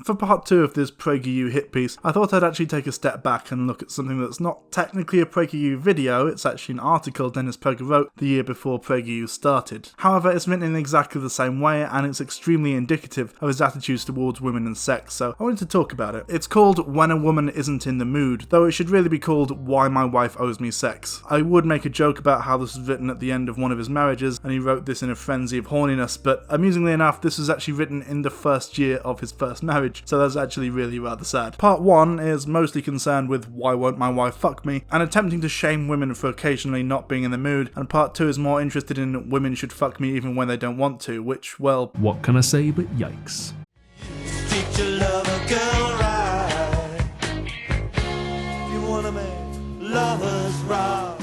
For part 2 of this PragerU hit piece, I thought I'd actually take a step back and look at something that's not technically a PragerU video, it's actually an article Dennis Prager wrote the year before PragerU started. However, it's written in exactly the same way, and it's extremely indicative of his attitudes towards women and sex, so I wanted to talk about it. It's called When a Woman Isn't in the Mood, though it should really be called Why My Wife Owes Me Sex. I would make a joke about how this was written at the end of one of his marriages, and he wrote this in a frenzy of horniness, but amusingly enough, this was actually written in the first year of his first marriage, so that's actually really rather sad. Part 1 is mostly concerned with why won't my wife fuck me, and attempting to shame women for occasionally not being in the mood, and part 2 is more interested in women should fuck me even when they don't want to, which, well, what can I say but yikes. Treat your lover girl right. If you wanna make lovers rock.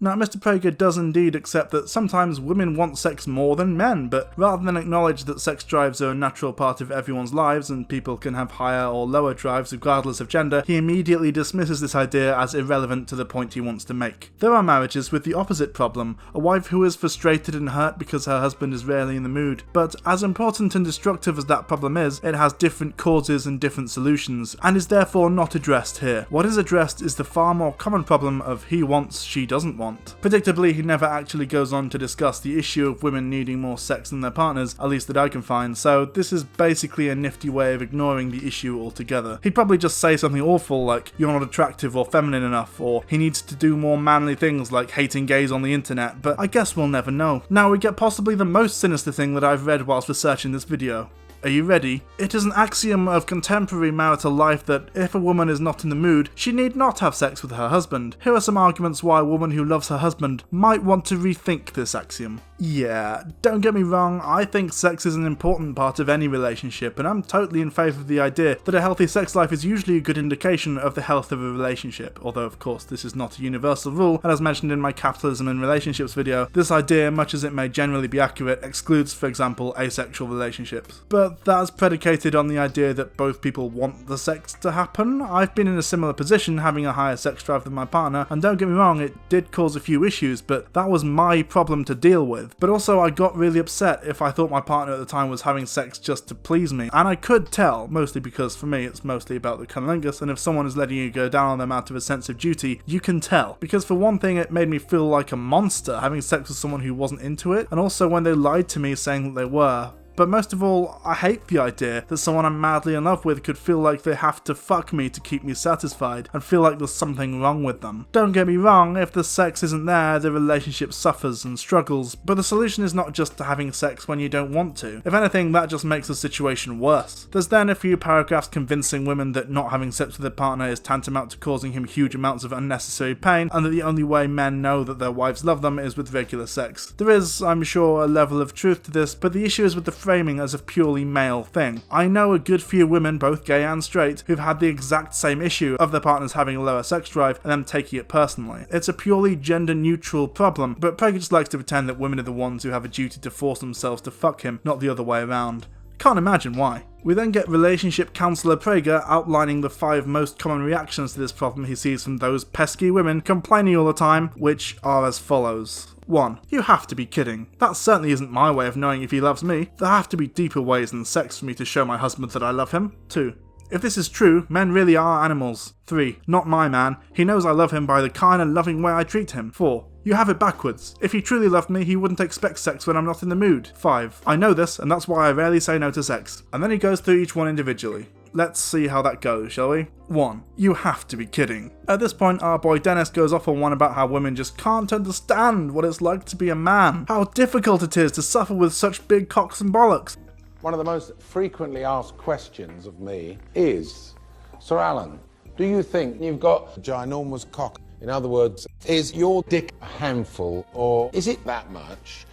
Now, Mr. Prager does indeed accept that sometimes women want sex more than men, but rather than acknowledge that sex drives are a natural part of everyone's lives and people can have higher or lower drives regardless of gender, he immediately dismisses this idea as irrelevant to the point he wants to make. There are marriages with the opposite problem, a wife who is frustrated and hurt because her husband is rarely in the mood, but as important and destructive as that problem is, it has different causes and different solutions, and is therefore not addressed here. What is addressed is the far more common problem of he wants, she doesn't want. Predictably, he never actually goes on to discuss the issue of women needing more sex than their partners, at least that I can find, so this is basically a nifty way of ignoring the issue altogether. He'd probably just say something awful like, you're not attractive or feminine enough, or he needs to do more manly things like hating gays on the internet, but I guess we'll never know. Now we get possibly the most sinister thing that I've read whilst researching this video. Are you ready? It is an axiom of contemporary marital life that if a woman is not in the mood, she need not have sex with her husband. Here are some arguments why a woman who loves her husband might want to rethink this axiom. Yeah, don't get me wrong, I think sex is an important part of any relationship, and I'm totally in favour of the idea that a healthy sex life is usually a good indication of the health of a relationship, although of course this is not a universal rule, and as mentioned in my capitalism and relationships video, this idea, much as it may generally be accurate, excludes, for example, asexual relationships. But that's predicated on the idea that both people want the sex to happen. I've been in a similar position, having a higher sex drive than my partner, and don't get me wrong, it did cause a few issues, but that was my problem to deal with. But also I got really upset if I thought my partner at the time was having sex just to please me, and I could tell, mostly because for me it's mostly about the cunnilingus, and if someone is letting you go down on them out of a sense of duty, you can tell. Because for one thing, it made me feel like a monster having sex with someone who wasn't into it, and also when they lied to me saying that they were. But most of all, I hate the idea that someone I'm madly in love with could feel like they have to fuck me to keep me satisfied, and feel like there's something wrong with them. Don't get me wrong, if the sex isn't there, the relationship suffers and struggles, but the solution is not just to having sex when you don't want to. If anything, that just makes the situation worse. There's then a few paragraphs convincing women that not having sex with their partner is tantamount to causing him huge amounts of unnecessary pain, and that the only way men know that their wives love them is with regular sex. There is, I'm sure, a level of truth to this, but the issue is with the framing as a purely male thing. I know a good few women, both gay and straight, who've had the exact same issue of their partners having a lower sex drive and them taking it personally. It's a purely gender-neutral problem, but Prager just likes to pretend that women are the ones who have a duty to force themselves to fuck him, not the other way around. Can't imagine why. We then get relationship counsellor Prager outlining the 5 most common reactions to this problem he sees from those pesky women complaining all the time, which are as follows. 1. You have to be kidding. That certainly isn't my way of knowing if he loves me. There have to be deeper ways than sex for me to show my husband that I love him. 2. If this is true, men really are animals. 3. Not my man. He knows I love him by the kind and loving way I treat him. 4. You have it backwards. If he truly loved me, he wouldn't expect sex when I'm not in the mood. 5. I know this, and that's why I rarely say no to sex. And then he goes through each one individually. Let's see how that goes, shall we? 1. You have to be kidding. At this point, our boy Dennis goes off on one about how women just can't understand what it's like to be a man. How difficult it is to suffer with such big cocks and bollocks. One of the most frequently asked questions of me is, Sir Alan, do you think you've got a ginormous cock? In other words, is your dick a handful, or is it that much?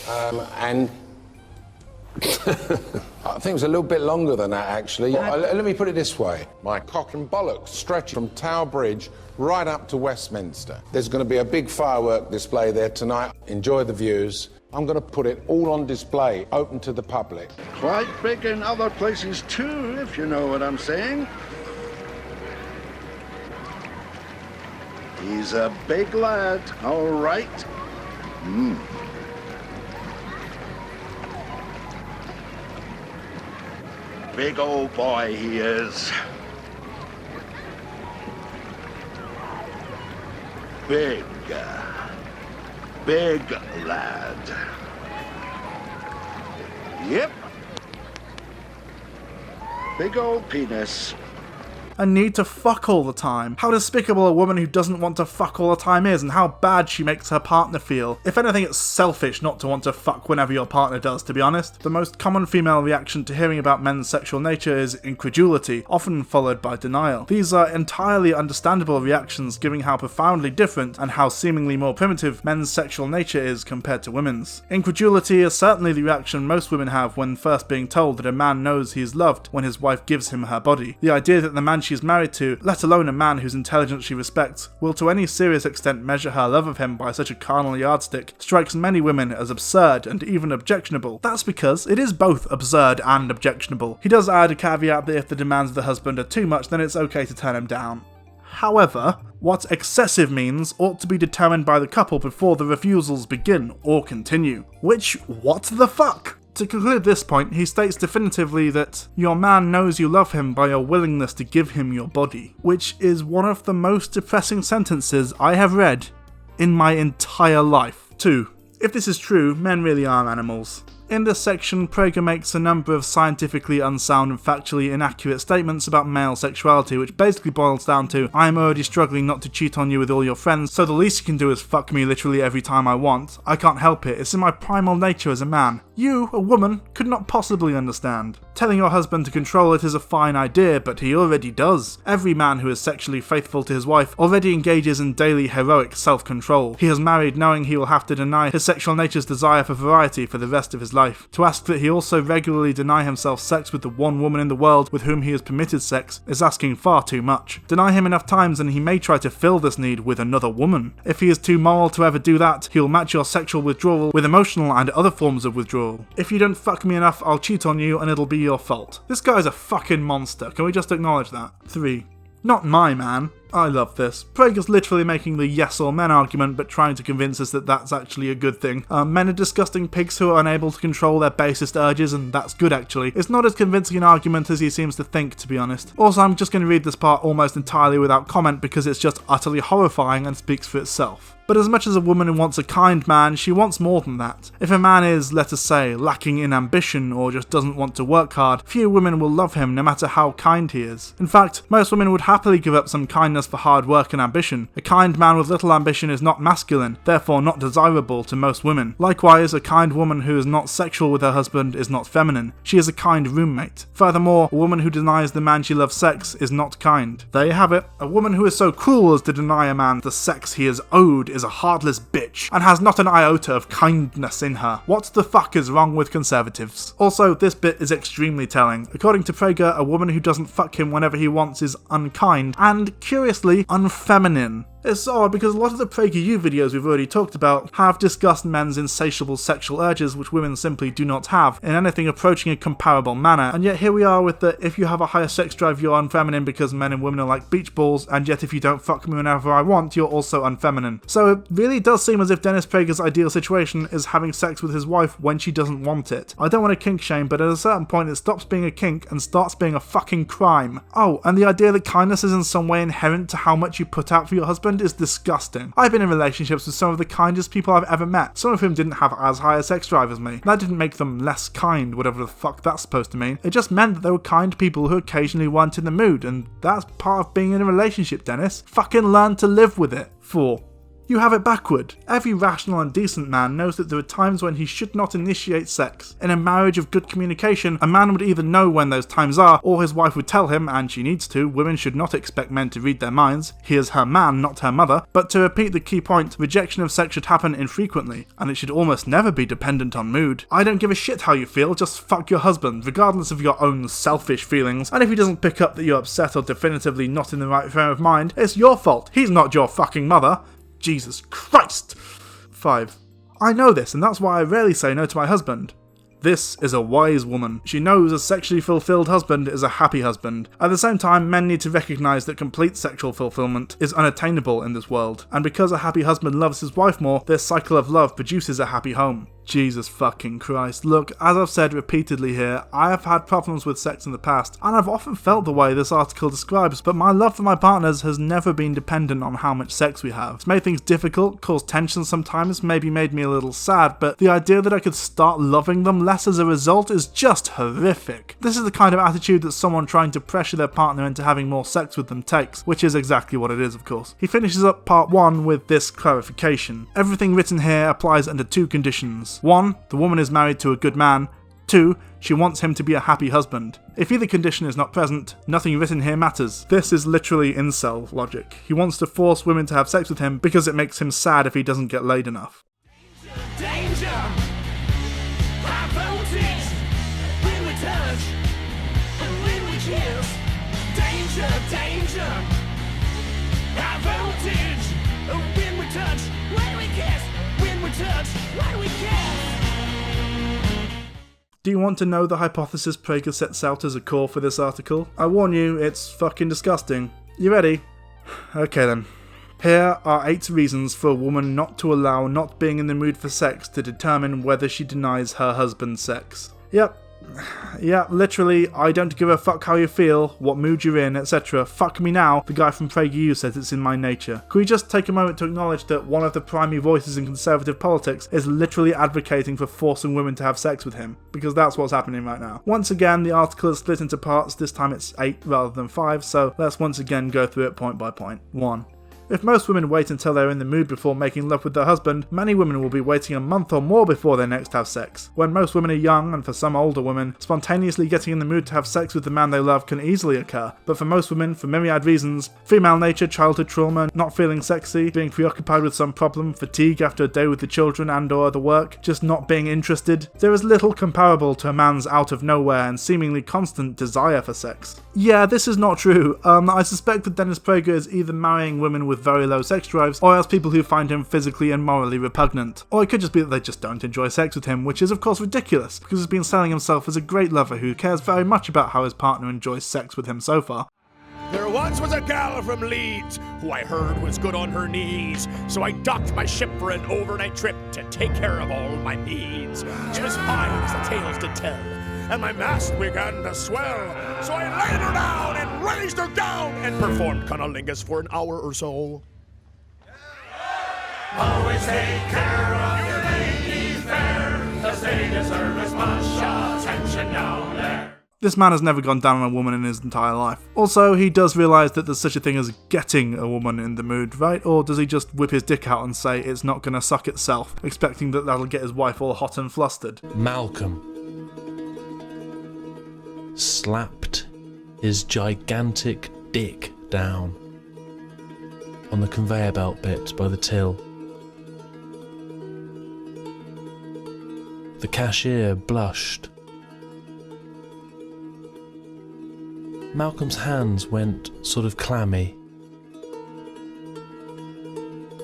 And I think it was a little bit longer than that, actually. Let me put it this way. My cock and bollocks stretch from Tower Bridge right up to Westminster. There's going to be a big firework display there tonight. Enjoy the views. I'm going to put it all on display, open to the public. Quite big in other places too, if you know what I'm saying. He's a big lad, all right. Big old boy he is. Big lad. Yep. Big old penis. A need to fuck all the time. How despicable a woman who doesn't want to fuck all the time is, and how bad she makes her partner feel. If anything, it's selfish not to want to fuck whenever your partner does, to be honest. The most common female reaction to hearing about men's sexual nature is incredulity, often followed by denial. These are entirely understandable reactions given how profoundly different and how seemingly more primitive men's sexual nature is compared to women's. Incredulity is certainly the reaction most women have when first being told that a man knows he is loved when his wife gives him her body. The idea that the man she's married to, let alone a man whose intelligence she respects, will to any serious extent measure her love of him by such a carnal yardstick strikes many women as absurd and even objectionable. That's because it is both absurd and objectionable. He does add a caveat that if the demands of the husband are too much, then it's okay to turn him down. However, what excessive means ought to be determined by the couple before the refusals begin or continue. Which, what the fuck? To conclude this point, he states definitively that your man knows you love him by your willingness to give him your body, which is one of the most depressing sentences I have read in my entire life. 2. If this is true, men really are animals. In this section, Prager makes a number of scientifically unsound and factually inaccurate statements about male sexuality, which basically boils down to, I'm already struggling not to cheat on you with all your friends, so the least you can do is fuck me literally every time I want. I can't help it, it's in my primal nature as a man. You, a woman, could not possibly understand. Telling your husband to control it is a fine idea, but he already does. Every man who is sexually faithful to his wife already engages in daily heroic self-control. He has married knowing he will have to deny his sexual nature's desire for variety for the rest of his life. To ask that he also regularly deny himself sex with the one woman in the world with whom he has permitted sex is asking far too much. Deny him enough times and he may try to fill this need with another woman. If he is too moral to ever do that, he will match your sexual withdrawal with emotional and other forms of withdrawal. If you don't fuck me enough, I'll cheat on you and it'll be your fault. This guy's a fucking monster, can we just acknowledge that? 3. Not my man. I love this. Prager's literally making the yes or men argument, but trying to convince us that that's actually a good thing. Men are disgusting pigs who are unable to control their basest urges, and that's good actually. It's not as convincing an argument as he seems to think, to be honest. Also, I'm just going to read this part almost entirely without comment because it's just utterly horrifying and speaks for itself. But as much as a woman wants a kind man, she wants more than that. If a man is, let us say, lacking in ambition or just doesn't want to work hard, few women will love him no matter how kind he is. In fact, most women would happily give up some kindness for hard work and ambition. A kind man with little ambition is not masculine, therefore not desirable to most women. Likewise, a kind woman who is not sexual with her husband is not feminine. She is a kind roommate. Furthermore, a woman who denies the man she loves sex is not kind. There you have it. A woman who is so cruel as to deny a man the sex he is owed is a heartless bitch and has not an iota of kindness in her. What the fuck is wrong with conservatives? Also, this bit is extremely telling. According to Prager, a woman who doesn't fuck him whenever he wants is unkind and, curiously, unfeminine. It's odd because a lot of the PragerU videos we've already talked about have discussed men's insatiable sexual urges which women simply do not have in anything approaching a comparable manner, and yet here we are with the if you have a higher sex drive you're unfeminine because men and women are like beach balls, and yet if you don't fuck me whenever I want you're also unfeminine. So it really does seem as if Dennis Prager's ideal situation is having sex with his wife when she doesn't want it. I don't want to kink shame, but at a certain point it stops being a kink and starts being a fucking crime. Oh, and the idea that kindness is in some way inherent to how much you put out for your husband is disgusting. I've been in relationships with some of the kindest people I've ever met, some of whom didn't have as high a sex drive as me. That didn't make them less kind, whatever the fuck that's supposed to mean. It just meant that they were kind people who occasionally weren't in the mood, and that's part of being in a relationship, Dennis. Fucking learn to live with it. 4. You have it backward. Every rational and decent man knows that there are times when he should not initiate sex. In a marriage of good communication, a man would either know when those times are, or his wife would tell him, and she needs to. Women should not expect men to read their minds. He is her man, not her mother. But to repeat the key point, rejection of sex should happen infrequently, and it should almost never be dependent on mood. I don't give a shit how you feel, just fuck your husband, regardless of your own selfish feelings, and if he doesn't pick up that you're upset or definitively not in the right frame of mind, it's your fault. He's not your fucking mother. Jesus Christ! 5. I know this, and that's why I rarely say no to my husband. This is a wise woman. She knows a sexually fulfilled husband is a happy husband. At the same time, men need to recognise that complete sexual fulfillment is unattainable in this world, and because a happy husband loves his wife more, their cycle of love produces a happy home. Jesus fucking Christ. Look, as I've said repeatedly here, I have had problems with sex in the past, and I've often felt the way this article describes, but my love for my partners has never been dependent on how much sex we have. It's made things difficult, caused tension sometimes, maybe made me a little sad, but the idea that I could start loving them less as a result is just horrific. This is the kind of attitude that someone trying to pressure their partner into having more sex with them takes, which is exactly what it is, of course. He finishes up part 1 with this clarification. Everything written here applies under 2 conditions. 1. The woman is married to a good man. 2. She wants him to be a happy husband. If either condition is not present, nothing written here matters. This is literally incel logic. He wants to force women to have sex with him because it makes him sad if he doesn't get laid enough. Danger, high voltage, when we touch, and when we kiss. Danger, danger, high voltage, when we touch, when we kiss, when we touch, when we kiss. Do you want to know the hypothesis Prager sets out as a core for this article? I warn you, it's fucking disgusting. You ready? Okay then. Here are 8 reasons for a woman not to allow not being in the mood for sex to determine whether she denies her husband sex. Yep. Yeah, literally, I don't give a fuck how you feel, what mood you're in, etc. Fuck me now, the guy from PragerU says it's in my nature. Can we just take a moment to acknowledge that one of the primary voices in conservative politics is literally advocating for forcing women to have sex with him? Because that's what's happening right now. Once again, the article is split into parts, this time it's 8 rather than 5, so let's once again go through it point by point. 1. If most women wait until they're in the mood before making love with their husband, many women will be waiting a month or more before they next have sex. When most women are young, and for some older women, spontaneously getting in the mood to have sex with the man they love can easily occur. But for most women, for myriad reasons, female nature, childhood trauma, not feeling sexy, being preoccupied with some problem, fatigue after a day with the children and or the work, just not being interested, there is little comparable to a man's out of nowhere and seemingly constant desire for sex. Yeah, this is not true. I suspect that Dennis Prager is either marrying women with very low sex drives, or else people who find him physically and morally repugnant. Or it could just be that they just don't enjoy sex with him, which is of course ridiculous, because he's been selling himself as a great lover who cares very much about how his partner enjoys sex with him so far. There once was a gal from Leeds who I heard was good on her knees, so I docked my ship for an overnight trip to take care of all my needs. She was fine as the tales did tell, and my mast began to swell, so I laid her down and raised her down and performed cunnilingus for an hour or so. Always take care of your lady fair, 'cause they deserve as much attention down there. This man has never gone down on a woman in his entire life. Also, he does realise that there's such a thing as getting a woman in the mood, right? Or does he just whip his dick out and say it's not gonna suck itself, expecting that that'll get his wife all hot and flustered? Malcolm slapped his gigantic dick down on the conveyor belt bit by the till. The cashier blushed. Malcolm's hands went sort of clammy.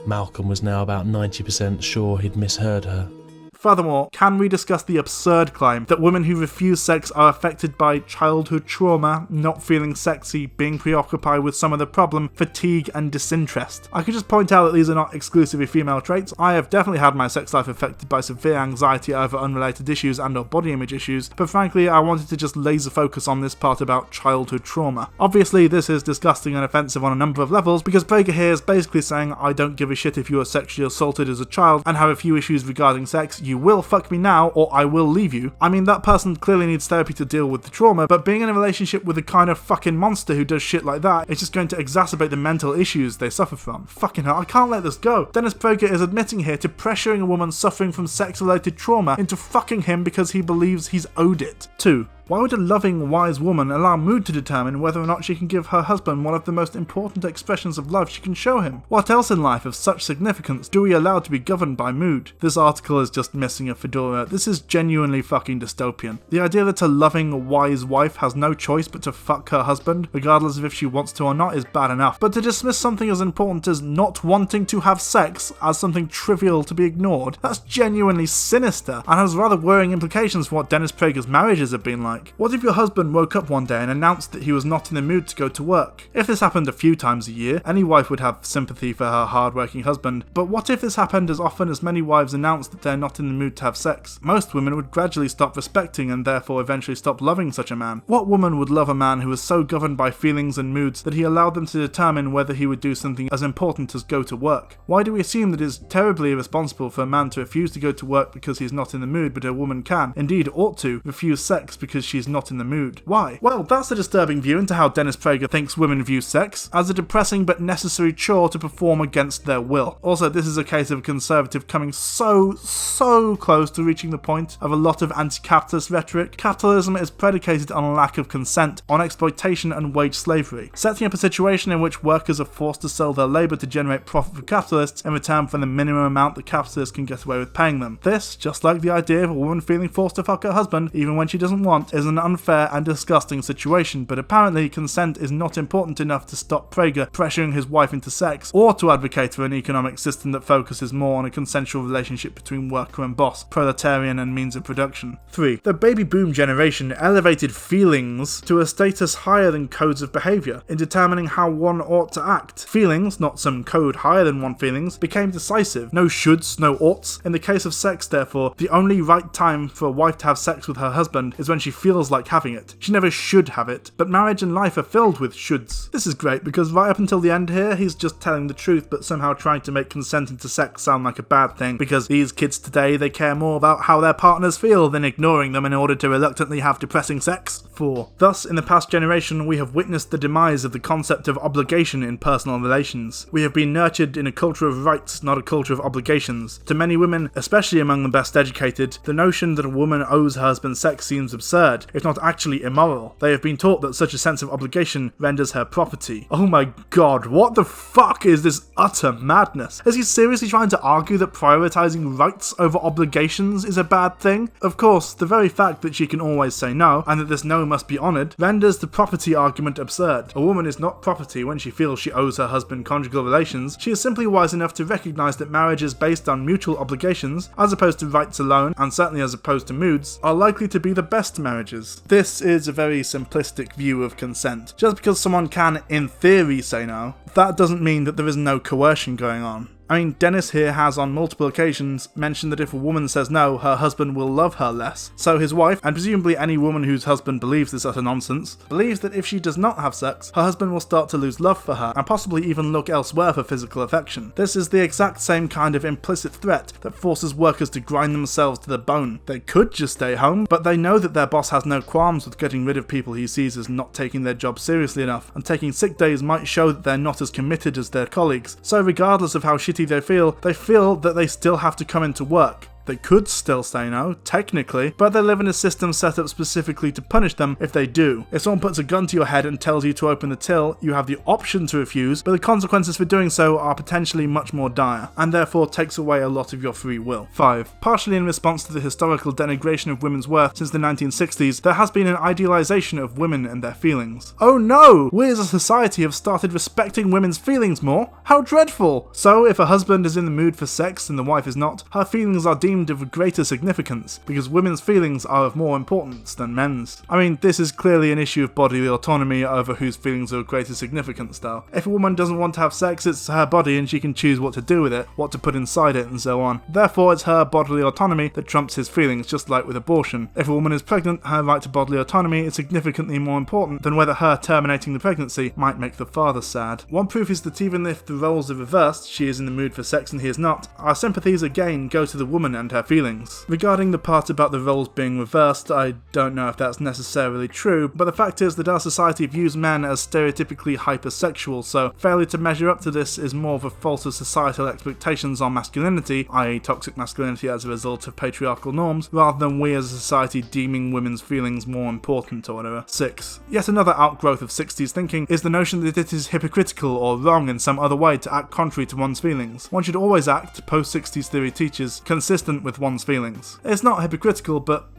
Malcolm was now about 90% sure he'd misheard her. Furthermore, can we discuss the absurd claim that women who refuse sex are affected by childhood trauma, not feeling sexy, being preoccupied with some other problem, fatigue and disinterest? I could just point out that these are not exclusively female traits. I have definitely had my sex life affected by severe anxiety over unrelated issues and or body image issues, but frankly I wanted to just laser focus on this part about childhood trauma. Obviously this is disgusting and offensive on a number of levels, because Prager here is basically saying I don't give a shit if you were sexually assaulted as a child and have a few issues regarding sex, you will fuck me now or I will leave you. I mean, that person clearly needs therapy to deal with the trauma, but being in a relationship with a kind of fucking monster who does shit like that is just going to exacerbate the mental issues they suffer from. Fucking hell, I can't let this go. Dennis Prager is admitting here to pressuring a woman suffering from sex-related trauma into fucking him because he believes he's owed it. 2. Why would a loving, wise woman allow mood to determine whether or not she can give her husband one of the most important expressions of love she can show him? What else in life of such significance do we allow to be governed by mood? This article is just missing a fedora. This is genuinely fucking dystopian. The idea that a loving, wise wife has no choice but to fuck her husband, regardless of if she wants to or not, is bad enough. But to dismiss something as important as not wanting to have sex as something trivial to be ignored, that's genuinely sinister and has rather worrying implications for what Dennis Prager's marriages have been like. like? What if your husband woke up one day and announced that he was not in the mood to go to work? If this happened a few times a year, any wife would have sympathy for her hard-working husband, but what if this happened as often as many wives announce that they're not in the mood to have sex? Most women would gradually stop respecting and therefore eventually stop loving such a man. What woman would love a man who was so governed by feelings and moods that he allowed them to determine whether he would do something as important as go to work? Why do we assume that it is terribly irresponsible for a man to refuse to go to work because he's not in the mood, but a woman can, indeed ought to, refuse sex because she's not in the mood? Why? Well, that's a disturbing view into how Dennis Prager thinks women view sex, as a depressing but necessary chore to perform against their will. Also, this is a case of a conservative coming so close to reaching the point of a lot of anti-capitalist rhetoric. Capitalism is predicated on a lack of consent, on exploitation and wage slavery, setting up a situation in which workers are forced to sell their labour to generate profit for capitalists in return for the minimum amount that capitalists can get away with paying them. This, just like the idea of a woman feeling forced to fuck her husband even when she doesn't want, is an unfair and disgusting situation, but apparently consent is not important enough to stop Prager pressuring his wife into sex, or to advocate for an economic system that focuses more on a consensual relationship between worker and boss, proletarian and means of production. 3. The baby boom generation elevated feelings to a status higher than codes of behaviour in determining how one ought to act. Feelings, not some code higher than one feelings, became decisive. No shoulds, no oughts. In the case of sex, therefore, the only right time for a wife to have sex with her husband is when she feels like having it. She never should have it, but marriage and life are filled with shoulds. This is great because right up until the end here, he's just telling the truth but somehow trying to make consenting to sex sound like a bad thing, because these kids today, they care more about how their partners feel than ignoring them in order to reluctantly have depressing sex. 4. Thus, in the past generation, we have witnessed the demise of the concept of obligation in personal relations. We have been nurtured in a culture of rights, not a culture of obligations. To many women, especially among the best educated, the notion that a woman owes her husband sex seems absurd, if not actually immoral. They have been taught that such a sense of obligation renders her property. Oh my god, what the fuck is this utter madness? Is he seriously trying to argue that prioritizing rights over obligations is a bad thing? Of course, the very fact that she can always say no, and that this no must be honoured, renders the property argument absurd. A woman is not property when she feels she owes her husband conjugal relations. She is simply wise enough to recognise that marriages based on mutual obligations, as opposed to rights alone, and certainly as opposed to moods, are likely to be the best marriages. This is a very simplistic view of consent. Just because someone can, in theory, say no, that doesn't mean that there is no coercion going on. I mean, Dennis here has on multiple occasions mentioned that if a woman says no, her husband will love her less. So his wife, and presumably any woman whose husband believes this utter nonsense, believes that if she does not have sex, her husband will start to lose love for her and possibly even look elsewhere for physical affection. This is the exact same kind of implicit threat that forces workers to grind themselves to the bone. They could just stay home, but they know that their boss has no qualms with getting rid of people he sees as not taking their job seriously enough, and taking sick days might show that they're not as committed as their colleagues. So regardless of how shitty they feel that they still have to come into work. They could still say no, technically, but they live in a system set up specifically to punish them if they do. If someone puts a gun to your head and tells you to open the till, you have the option to refuse, but the consequences for doing so are potentially much more dire, and therefore takes away a lot of your free will. 5. Partially in response to the historical denigration of women's worth since the 1960s, there has been an idealization of women and their feelings. Oh no! We as a society have started respecting women's feelings more? How dreadful! So, if a husband is in the mood for sex and the wife is not, her feelings are deemed of greater significance, because women's feelings are of more importance than men's. I mean, this is clearly an issue of bodily autonomy over whose feelings are of greater significance though. If a woman doesn't want to have sex, it's her body and she can choose what to do with it, what to put inside it and so on. Therefore, it's her bodily autonomy that trumps his feelings, just like with abortion. If a woman is pregnant, her right to bodily autonomy is significantly more important than whether her terminating the pregnancy might make the father sad. One proof is that even if the roles are reversed, she is in the mood for sex and he is not, our sympathies again go to the woman and her feelings. Regarding the part about the roles being reversed, I don't know if that's necessarily true, but the fact is that our society views men as stereotypically hypersexual, so failure to measure up to this is more of a fault of societal expectations on masculinity, i.e. toxic masculinity as a result of patriarchal norms, rather than we as a society deeming women's feelings more important or whatever. 6. Yet another outgrowth of 60s thinking is the notion that it is hypocritical or wrong in some other way to act contrary to one's feelings. One should always act, post-60s theory teaches, consistent with one's feelings. It's not hypocritical, but,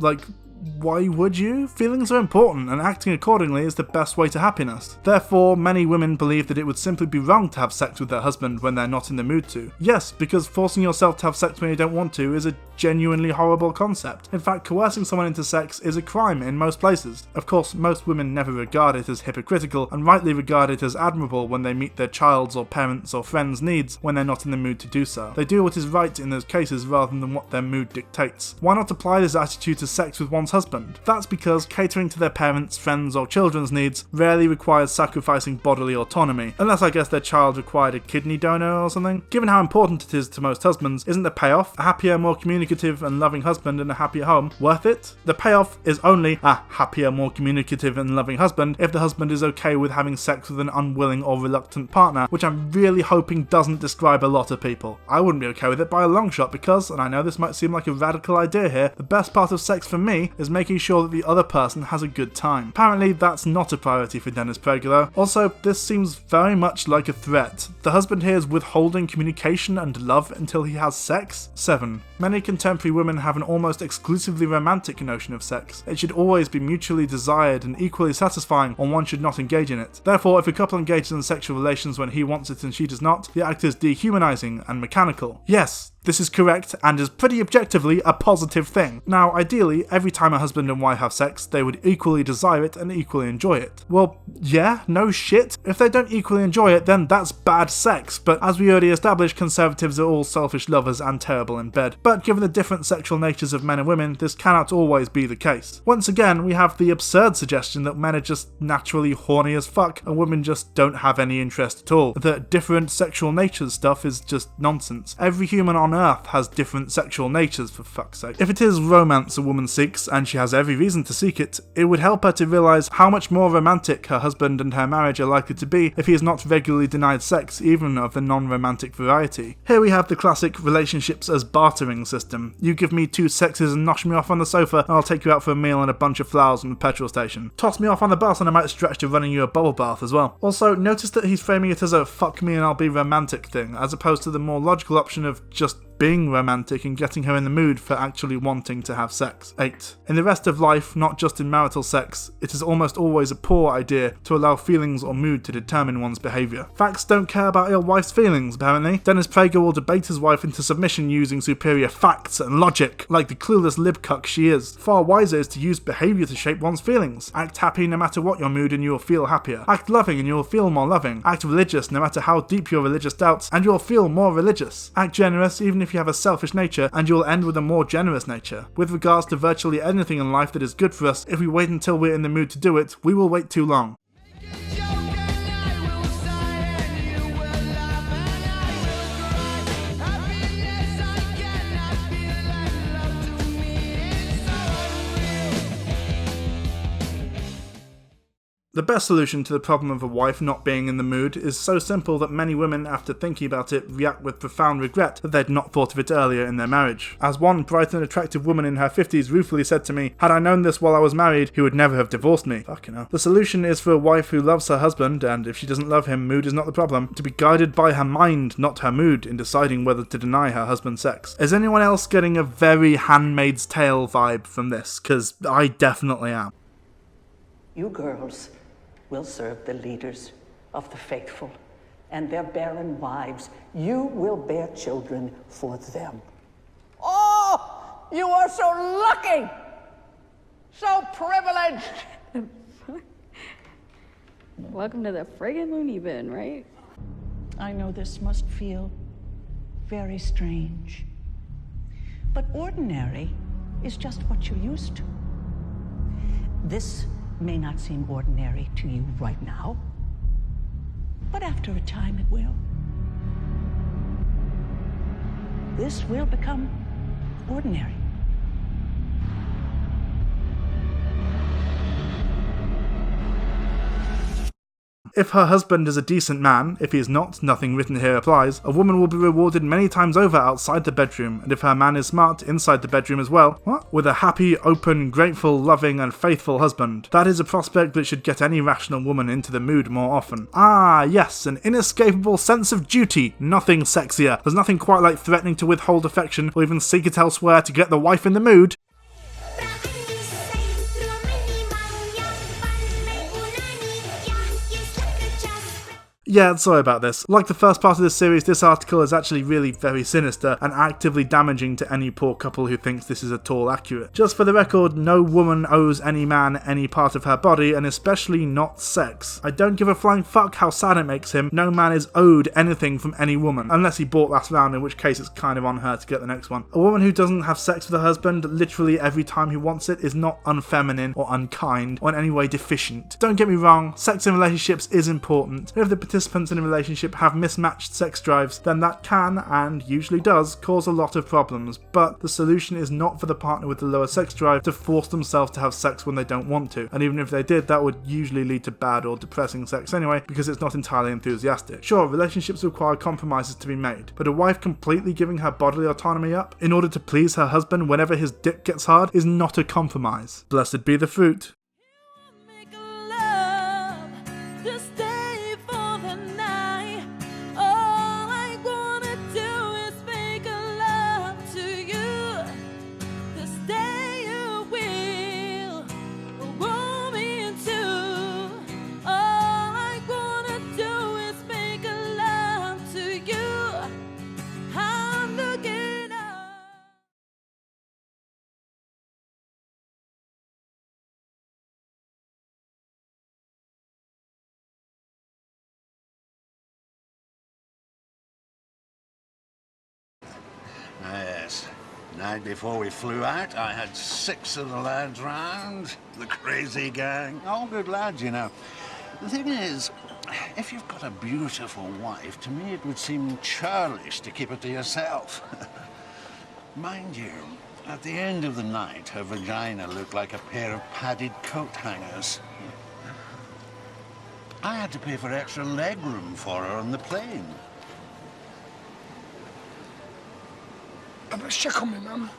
why would you? Feelings are important, and acting accordingly is the best way to happiness. Therefore, many women believe that it would simply be wrong to have sex with their husband when they're not in the mood to. Yes, because forcing yourself to have sex when you don't want to is a genuinely horrible concept. In fact, coercing someone into sex is a crime in most places. Of course, most women never regard it as hypocritical, and rightly regard it as admirable when they meet their child's or parents' or friends' needs when they're not in the mood to do so. They do what is right in those cases rather than what their mood dictates. Why not apply this attitude to sex with one's husband? That's because catering to their parents', friends' or children's needs rarely requires sacrificing bodily autonomy, unless I guess their child required a kidney donor or something. Given how important it is to most husbands, isn't the payoff, a happier, more communicative and loving husband and a happier home, worth it? The payoff is only a happier, more communicative and loving husband if the husband is okay with having sex with an unwilling or reluctant partner, which I'm really hoping doesn't describe a lot of people. I wouldn't be okay with it by a long shot because, and I know this might seem like a radical idea here, the best part of sex for me is making sure that the other person has a good time. Apparently that's not a priority for Dennis Prager though. Also, this seems very much like a threat. The husband here is withholding communication and love until he has sex? 7. Many contemporary women have an almost exclusively romantic notion of sex. It should always be mutually desired and equally satisfying, or one should not engage in it. Therefore, if a couple engages in sexual relations when he wants it and she does not, the act is dehumanizing and mechanical. Yes, this is correct and is pretty objectively a positive thing. Now, ideally, every time a husband and wife have sex, they would equally desire it and equally enjoy it. Well, yeah, no shit. If they don't equally enjoy it, then that's bad sex, but as we already established, conservatives are all selfish lovers and terrible in bed. But given the different sexual natures of men and women, this cannot always be the case. Once again, we have the absurd suggestion that men are just naturally horny as fuck and women just don't have any interest at all. That different sexual natures stuff is just nonsense. Every human on Earth has different sexual natures, for fuck's sake. If it is romance a woman seeks, and she has every reason to seek it, it would help her to realise how much more romantic her husband and her marriage are likely to be if he is not regularly denied sex, even of the non-romantic variety. Here we have the classic relationships as bartering system. You give me 2 sexes and nosh me off on the sofa, and I'll take you out for a meal and a bunch of flowers from the petrol station. Toss me off on the bus and I might stretch to running you a bubble bath as well. Also, notice that he's framing it as a fuck me and I'll be romantic thing, as opposed to the more logical option of just being romantic and getting her in the mood for actually wanting to have sex. 8. In the rest of life, not just in marital sex, it is almost always a poor idea to allow feelings or mood to determine one's behaviour. Facts don't care about your wife's feelings, apparently. Dennis Prager will debate his wife into submission using superior facts and logic, like the clueless libcuck she is. Far wiser is to use behaviour to shape one's feelings. Act happy no matter what your mood and you will feel happier. Act loving and you will feel more loving. Act religious no matter how deep your religious doubts and you will feel more religious. Act generous even if you have a selfish nature and you will end with a more generous nature. With regards to virtually anything in life that is good for us, if we wait until we're in the mood to do it, we will wait too long. The best solution to the problem of a wife not being in the mood is so simple that many women, after thinking about it, react with profound regret that they'd not thought of it earlier in their marriage. As one bright and attractive woman in her 50s ruefully said to me, "Had I known this while I was married, he would never have divorced me." Fucking hell. The solution is for a wife who loves her husband, and if she doesn't love him, mood is not the problem, to be guided by her mind, not her mood, in deciding whether to deny her husband sex. Is anyone else getting a very Handmaid's Tale vibe from this? Because I definitely am. You girls will serve the leaders of the faithful and their barren wives. You will bear children for them. Oh, you are so lucky, so privileged. Welcome to the friggin' loony bin, right? I know this must feel very strange, but ordinary is just what you're used to. This may not seem ordinary to you right now, but after a time it will. This will become ordinary. If her husband is a decent man, if he is not, nothing written here applies, a woman will be rewarded many times over outside the bedroom, and if her man is smart, inside the bedroom as well. What? With a happy, open, grateful, loving, and faithful husband. That is a prospect that should get any rational woman into the mood more often. Ah, yes, an inescapable sense of duty. Nothing sexier. There's nothing quite like threatening to withhold affection or even seek it elsewhere to get the wife in the mood. That Yeah, sorry about this. Like the first part of this series, this article is actually really very sinister and actively damaging to any poor couple who thinks this is at all accurate. Just for the record, no woman owes any man any part of her body, and especially not sex. I don't give a flying fuck how sad it makes him. No man is owed anything from any woman, unless he bought last round, in which case it's kind of on her to get the next one. A woman who doesn't have sex with her husband literally every time he wants it is not unfeminine or unkind or in any way deficient. Don't get me wrong, sex in relationships is important, and if the participants in a relationship have mismatched sex drives, then that can, and usually does, cause a lot of problems, but the solution is not for the partner with the lower sex drive to force themselves to have sex when they don't want to, and even if they did, that would usually lead to bad or depressing sex anyway, because it's not entirely enthusiastic. Sure, relationships require compromises to be made, but a wife completely giving her bodily autonomy up in order to please her husband whenever his dick gets hard is not a compromise. Blessed be the fruit. Yes. Night before we flew out, I had 6 of the lads round. The crazy gang. All good lads, you know. The thing is, if you've got a beautiful wife, to me it would seem churlish to keep it to yourself. Mind you, at the end of the night, her vagina looked like a pair of padded coat hangers. I had to pay for extra legroom for her on the plane. I better check on me, Mum.